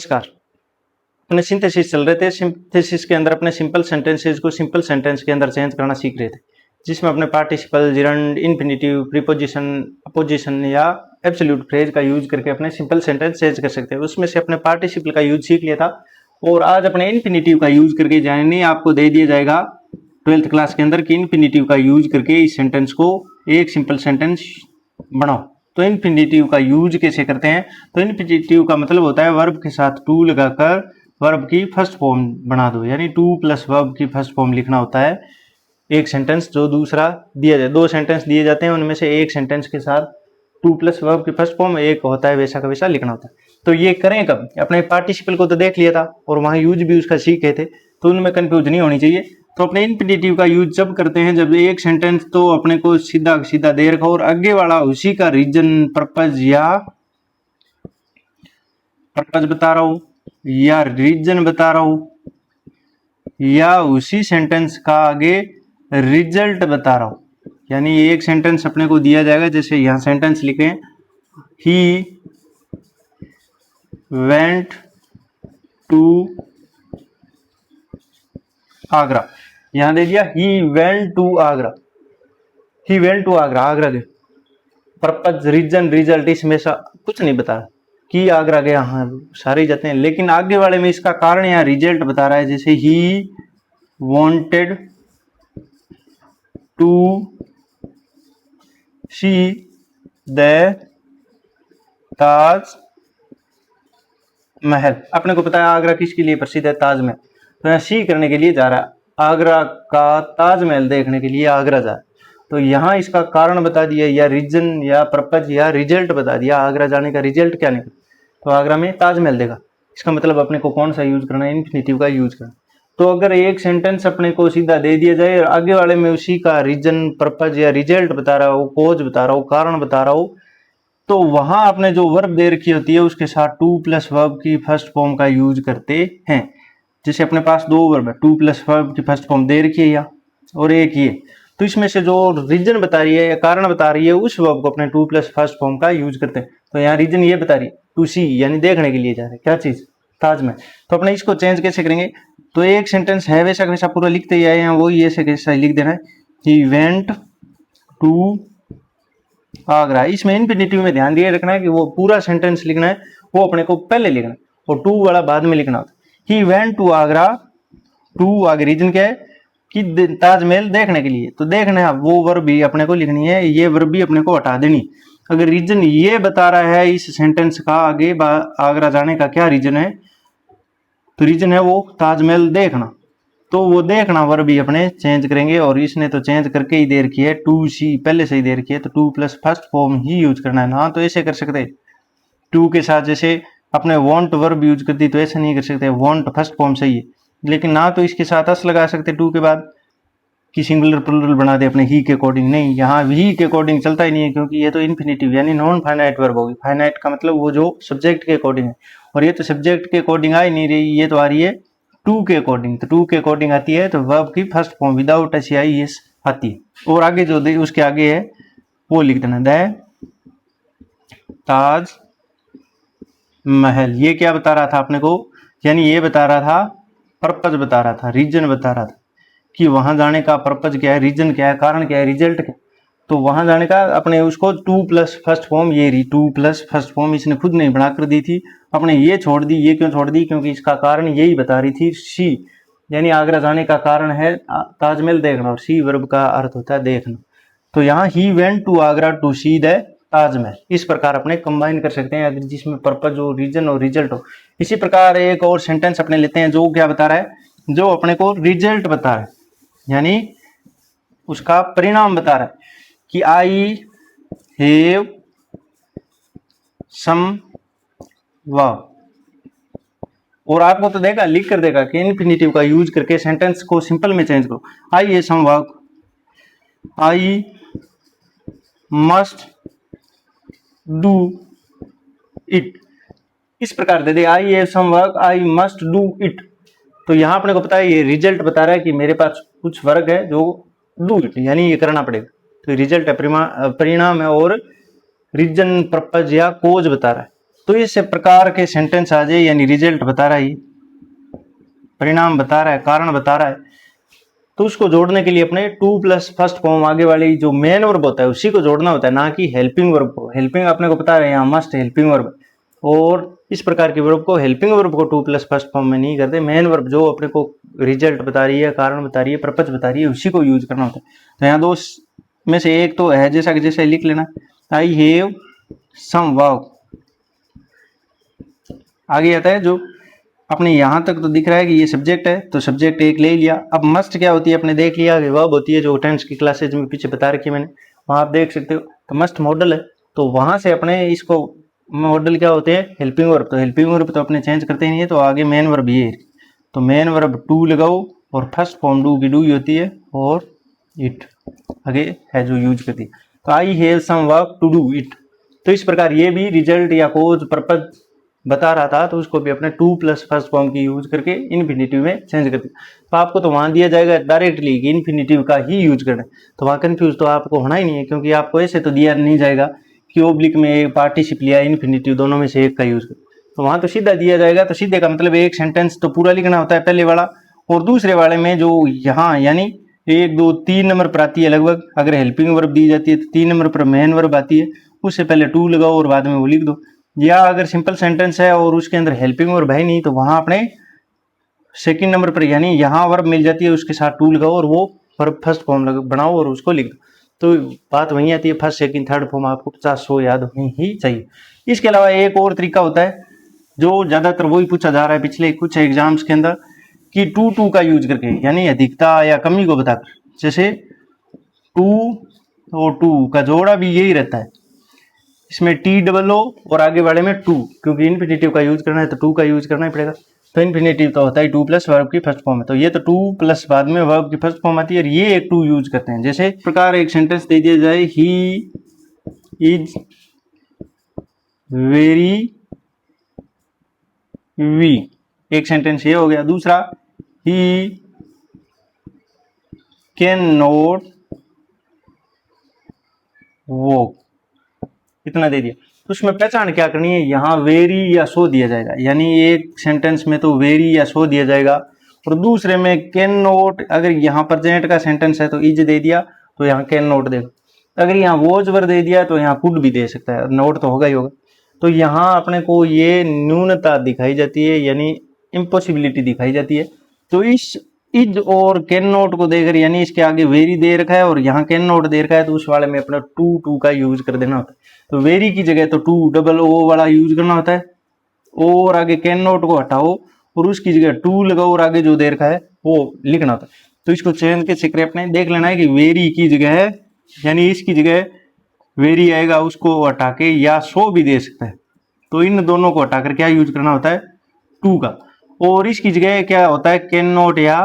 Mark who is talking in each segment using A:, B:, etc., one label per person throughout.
A: नमस्कार। अपने सिंथेसिस चल रहे थे। सिंथेसिस के अंदर अपने सिंपल सेंटेंसेस को सिंपल सेंटेंस के अंदर चेंज करना सीख रहे थे, जिसमें अपने participle, gerund, infinitive, preposition, opposition या एब्सोल्यूट फ्रेज का यूज करके अपने सिंपल सेंटेंस चेंज कर सकते हैं। उसमें से अपने पार्टिसिपल का यूज सीख लिया था और आज अपने इन्फिनेटिव का यूज करके जाने आपको दे दिया जाएगा 12th क्लास के अंदर कि इन्फिनेटिव का यूज करके इस सेंटेंस को एक सिंपल सेंटेंस बनाओ। तो इन्फिनेटिव का यूज कैसे करते हैं? तो इन्फिनेटिव का मतलब होता है वर्ब के साथ टू लगाकर वर्ब की फर्स्ट फॉर्म बना दो, यानी टू प्लस वर्ब की फर्स्ट फॉर्म लिखना होता है एक सेंटेंस जो दूसरा दिया जाए। दो सेंटेंस दिए जाते हैं, उनमें से एक सेंटेंस के साथ टू प्लस वर्ब की फर्स्ट फॉर्म एक होता है, वैसा का वैसा लिखना होता है। तो ये करें कब? अपने पार्टिसिपल को तो देख लिया था और वहां यूज भी उसका सीखे थे, तो उनमें कंफ्यूज नहीं होनी चाहिए। तो अपने इन्फिनेटिव का यूज जब करते हैं जब एक सेंटेंस तो अपने को सीधा सीधा दे रखा और आगे वाला उसी का रीजन, पर्पज या पर्पज बता रहा हूं या रीजन बता रहा हूं या उसी सेंटेंस का आगे रिजल्ट बता रहा हूं। यानी एक सेंटेंस अपने को दिया जाएगा, जैसे यहां सेंटेंस लिखे ही वेंट टू आगरा, यहां दे दिया he went to Agra. He went to Agra, Agra गए। पर्पज, रीजन, रिजल्ट इसमें से कुछ नहीं बता रहा कि आगरा गया, हाँ सारे जाते हैं, लेकिन आगे वाले में इसका कारण या रिजल्ट बता रहा है। जैसे he wanted to see the Taj Mahal. अपने को पता है आगरा किसके लिए प्रसिद्ध है? ताजमहल। तो यहाँ सी करने के लिए जा रहा है, आगरा का ताजमहल देखने के लिए आगरा जा रहा है। तो यहाँ इसका कारण बता दिया या रीजन या पर्पज या रिजल्ट बता दिया। आगरा जाने का रिजल्ट क्या निकला? तो आगरा में ताजमहल देखा। इसका मतलब अपने को कौन सा यूज करना है? इन्फिनेटिव का यूज करना। तो अगर एक सेंटेंस अपने को सीधा दे दिया जाए और आगे वाले में उसी का रीजन, पर्पज या रिजल्ट बता रहा हो, कोज बता रहा हो, कारण बता रहा हो, तो वहां आपने जो वर्ब दे रखी होती है उसके साथ टू प्लस वर्ब की फर्स्ट फॉर्म का यूज करते हैं। जैसे अपने पास दो वर्ब है, टू प्लस वर्ब की फर्स्ट फॉर्म दे रखी है या और एक ये, तो इसमें से जो रीजन बता रही है या कारण बता रही है उस वर्ब को अपने टू प्लस फर्स्ट फॉर्म का यूज करते हैं। तो यहाँ रीजन ये बता रही है टू सी, यानी देखने के लिए जा रहे हैं क्या चीज? ताजमहल। तो अपने इसको चेंज कैसे करेंगे? तो एक सेंटेंस है वैसा वैसा पूरा लिखते ही आए हैं, वो ये से कैसा लिख देना है, ही वेंट टू आगरा। इसमें इन्फिनेटिव में ध्यान दिए रखना है कि वो पूरा सेंटेंस लिखना है, वो अपने को पहले लिखना है और टू वाला बाद में लिखना होता है। He went to Agra, to आगे रीजन क्या है कि ताजमहल देखने के लिए। तो देखना है वो वर्ब भी अपने को लिखनी है, ये वर्ब भी अपने को हटा देनी। अगर रीजन ये बता रहा है इस सेंटेंस का आगे आगरा जाने का क्या रीजन है, तो रीजन है वो ताजमहल देखना। तो वो देखना वर्ब भी अपने चेंज करेंगे और इसने तो चेंज करके ही दे रखी है, टू सी पहले से ही दे रखी है, तो टू प्लस फर्स्ट फॉर्म ही यूज करना है ना। तो ऐसे कर सकते हैं टू के साथ, जैसे अपने वांट वर्ब यूज करती तो ऐसे नहीं कर सकते, वांट फर्स्ट फॉर्म सही है, लेकिन ना तो इसके साथ अस लगा सकते टू के बाद कि सिंगुलर प्लूरल बना दे अपने ही के अकॉर्डिंग। नहीं, यहाँ ही के अकॉर्डिंग चलता ही नहीं है, क्योंकि ये तो इन्फिनेटिव यानी नॉन फाइनाइट वर्ब होगी। फाइनाइट का मतलब वो जो सब्जेक्ट के अकॉर्डिंग है, और ये तो सब्जेक्ट के अकॉर्डिंग आ ही नहीं रही, ये तो आ रही है टू के अकॉर्डिंग। तो टू के अकॉर्डिंग आती है तो वर्ब की फर्स्ट फॉर्म विदाउट एस या एस आती है, और आगे जो उसके आगे है वो लिख देना द ताज महल। ये क्या बता रहा था अपने को? यानी ये बता रहा था, पर्पज बता रहा था, रीजन बता रहा था कि वहां जाने का पर्पज क्या है, रीजन क्या है, कारण क्या है, रिजल्ट क्या। तो वहां जाने का अपने उसको टू प्लस फर्स्ट फॉर्म, ये रही टू प्लस फर्स्ट फॉर्म, इसने खुद नहीं बनाकर दी थी, अपने ये छोड़ दी। ये क्यों छोड़ दी? क्योंकि इसका कारण यही बता रही थी, सी यानी आगरा जाने का कारण है ताजमहल देखना, और सी वर्ब का अर्थ होता है देखना। तो यहाँ he went to Agra to see the Taj Mahal. इस प्रकार अपने कंबाइन कर सकते हैं अगर जिसमें पर्पज हो, रीजन हो, रिजल्ट हो। इसी प्रकार एक और सेंटेंस अपने लेते हैं जो क्या बता रहा है, जो अपने को रिजल्ट बता रहा है, यानी उसका परिणाम बता रहा है कि आई हैव सम वर्क। और आपको तो देगा लिख कर देगा कि इन्फिनेटिव का यूज करके सेंटेंस को सिंपल में चेंज करो। I have some work, I must do it. इस प्रकार दे दे, I have some work, I must do it. तो यहां अपने को पता है ये रिजल्ट बता रहा है कि मेरे पास कुछ वर्क है जो डू इट, यानी ये करना पड़ेगा। तो रिजल्ट है, परिणाम है, और रीजन, पर्पज या कोज बता रहा है। तो इस प्रकार के सेंटेंस आ जाए, यानी रिजल्ट बता रहा है, परिणाम बता रहा है, कारण बता रहा है, तो उसको जोड़ने के लिए अपने टू प्लस फर्स्ट फॉर्म आगे वाली जो मेन वर्ब होता है उसी को जोड़ना होता है, ना कि हेल्पिंग वर्ब को। हेल्पिंग अपने को पता है यहाँ मस्ट हेल्पिंग वर्ब, और इस प्रकार की वर्ब को, हेल्पिंग वर्ब को टू प्लस फर्स्ट फॉर्म में नहीं करते। मेन वर्ब जो अपने को रिजल्ट बता रही है, कारण बता रही है, प्रपंच बता रही है, उसी को यूज करना होता है। तो यहाँ दो में से एक तो है, जैसा कि जैसे लिख लेना, आई हैव सम वर्क। आगे आता है जो अपने यहां तक तो दिख रहा है कि ये सब्जेक्ट है, तो सब्जेक्ट एक ले लिया। अब मस्ट क्या होती है अपने देख लिया, वर्ब होती है, जो टेंस की क्लासेज में पीछे बता रखी है मैंने, वहां आप देख सकते हो। तो मस्ट मॉडल है, तो वहां से अपने इसको मॉडल क्या होते हैं, हेल्पिंग वर्ब। तो हेल्पिंग वर्ब तो अपने चेंज करते ही नहीं है, तो आगे मेन वर्ब ये है, तो मेन वर्ब टू लगाओ और फर्स्ट फॉर्म डू की डू ही होती है, और इट आगे है जो यूज करती है। तो I have some work to do it. तो इस प्रकार ये भी रिजल्ट या कोज पर्पज बता रहा था, तो उसको भी अपने टू प्लस फर्स्ट फॉर्म की यूज करके इन्फिनेटिव में चेंज कर दिया। तो आपको तो वहां दिया जाएगा डायरेक्टली कि इन्फिनेटिव का ही यूज करना है, तो वहां कंफ्यूज तो आपको होना ही नहीं है, क्योंकि आपको ऐसे तो दिया नहीं जाएगा कि ओब्लिक में पार्टिसिप लिया इन्फिनेटिव, दोनों में से एक का यूज कर। तो वहां तो सीधा दिया जाएगा, तो सीधे का मतलब एक सेंटेंस तो पूरा लिखना होता है पहले वाला, और दूसरे वाले में जो यहाँ यानी 1 2 3 नंबर पर आती है लगभग, अगर हेल्पिंग वर्ब दी जाती है तो 3 नंबर पर मेन वर्ब आती है, उससे पहले टू लगाओ और बाद में वो लिख दो। या अगर सिंपल सेंटेंस है और उसके अंदर हेल्पिंग वर्ब है नहीं, तो वहां अपने सेकंड नंबर पर यानी यहाँ वर्ब मिल जाती है, उसके साथ टू लगाओ और वो वर्ब फर्स्ट फॉर्म बनाओ और उसको लिख दो। तो बात वहीं आती है, फर्स्ट सेकंड थर्ड फॉर्म आपको 50-100 याद होनी ही चाहिए। इसके अलावा एक और तरीका होता है जो ज्यादातर वही पूछा जा रहा है पिछले कुछ एग्जाम्स के अंदर, कि टू टू का यूज करके, यानी अधिकता या कमी को बताकर, जैसे टू और टू का जोड़ा भी यही रहता है, इसमें टी डबल ओ और आगे वाले में टू, क्योंकि इन्फिनेटिव का यूज करना है तो टू का यूज करना ही पड़ेगा। तो इन्फिनेटिव तो होता है टू प्लस वर्ब की फर्स्ट फॉर्म है, तो ये तो टू प्लस बाद में वर्ब की फर्स्ट फॉर्म आती है, और ये एक टू यूज करते हैं। जैसे प्रकार एक सेंटेंस दे दिया जाए, ही इज वेरी वीक, एक सेंटेंस ये हो गया। दूसरा, ही कैन नॉट वॉक, इतना दे दिया। तो उसमें पहचान क्या करनी है, यहाँ वेरी या सो दिया जाएगा, यानी एक सेंटेंस में तो वेरी या सो दिया जाएगा, और दूसरे में कैन नॉट, अगर यहाँ प्रेजेंट का सेंटेंस है तो इज दे दिया, तो यहाँ कैन नॉट देगा। अगर यहाँ वॉज वर दे दिया तो यहाँ कुड भी दे सकता है, नोट तो होगा ही होगा। तो यहाँ अपने को ये न्यूनता दिखाई जाती है, यानी इम्पॉसिबिलिटी दिखाई जाती है। तो इस इज और कैन नॉट को देकर, यानी इसके आगे वेरी दे रखा है और यहाँ कैन नॉट दे रखा है, तो उस वाले में अपना टू टू का यूज कर देना होता है। तो वेरी की जगह तो टू डबल ओ वाला यूज करना होता है, और आगे कैन नॉट को हटाओ और उसकी जगह टू लगाओ और आगे जो दे रखा है वो लिखना होता है। तो इसको चेंज कैसे करें, अपने देख लेना है कि वेरी की जगह है, यानी इसकी जगह वेरी आएगा, उसको हटा के या सो भी दे सकता है। तो इन दोनों को हटाकर क्या यूज करना होता है, टू का। और इसकी जगह क्या होता है, कैन नॉट, या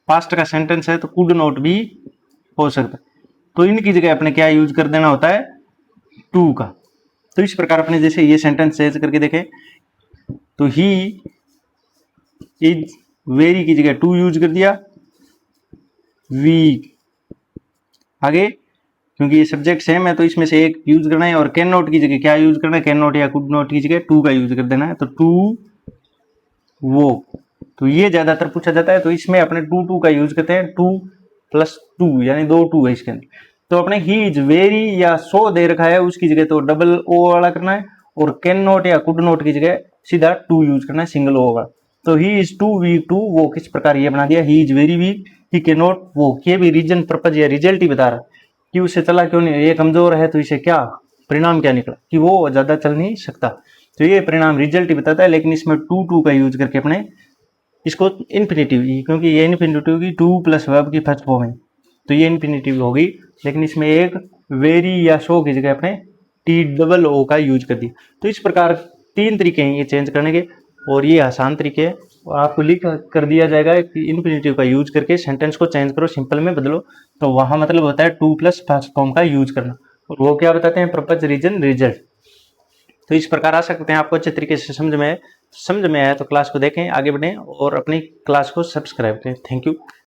A: पास्ट का सेंटेंस है तो कुड नॉट भी हो सकता है। तो इनकी जगह अपने क्या यूज कर देना होता है, टू का। तो इस प्रकार अपने जैसे ये सेंटेंस चेंज करके देखें, तो ही इज वेरी की जगह टू यूज कर दिया, वीक आगे, क्योंकि ये सब्जेक्ट सेम है तो इसमें से एक यूज करना है। और कैन नॉट की जगह क्या यूज करना है, कैन नॉट या कुड नॉट की जगह टू का यूज कर देना है, तो टू वो। तो ये ज्यादातर पूछा जाता है, तो इसमें अपने टू टू का यूज करते हैं, टू प्लस टू, यानी दो टू है इसके अंदर। तो अपने ही इज वेरी या सो दे रखा है, उसकी जगह तो डबल ओ वाला करना है, और कैन नॉट या कुड नॉट की जगह सीधा टू यूज करना है, सिंगल ओ वाला। तो he is too weak to वो, किस प्रकार ये बना दिया, he is very weak, he can not वो, ये भी रीजन पर्पज या रिजल्ट ही बता रहा है कि उससे चला क्यों नहीं, ये कमजोर है तो इसे क्या परिणाम क्या निकला कि वो ज्यादा चल नहीं सकता। तो ये परिणाम रिजल्ट ही बताता है, लेकिन इसमें टू टू का यूज करके अपने इसको इन्फिनेटिव, क्योंकि ये इन्फिनेटिव की टू प्लस वर्ब की फर्स्ट फॉर्म है, तो ये इन्फिनेटिव होगी। लेकिन इसमें एक वेरी या शो की जगह अपने टी डबल ओ का यूज कर दिया। तो इस प्रकार तीन तरीके हैं ये चेंज करने के, और ये आसान तरीके हैं। आपको लिख कर दिया जाएगा कि इन्फिनेटिव का यूज करके सेंटेंस को चेंज करो, सिंपल में बदलो। तो वहां मतलब होता है टू प्लस फर्स्ट फॉर्म का यूज करना, और वो क्या बताते हैं, पर्पज, रीजन, रिजल्ट। तो इस प्रकार आ सकते हैं, आपको अच्छे तरीके से समझ में आया तो क्लास को देखें, आगे बढ़ें और अपनी क्लास को सब्सक्राइब करें। Thank you.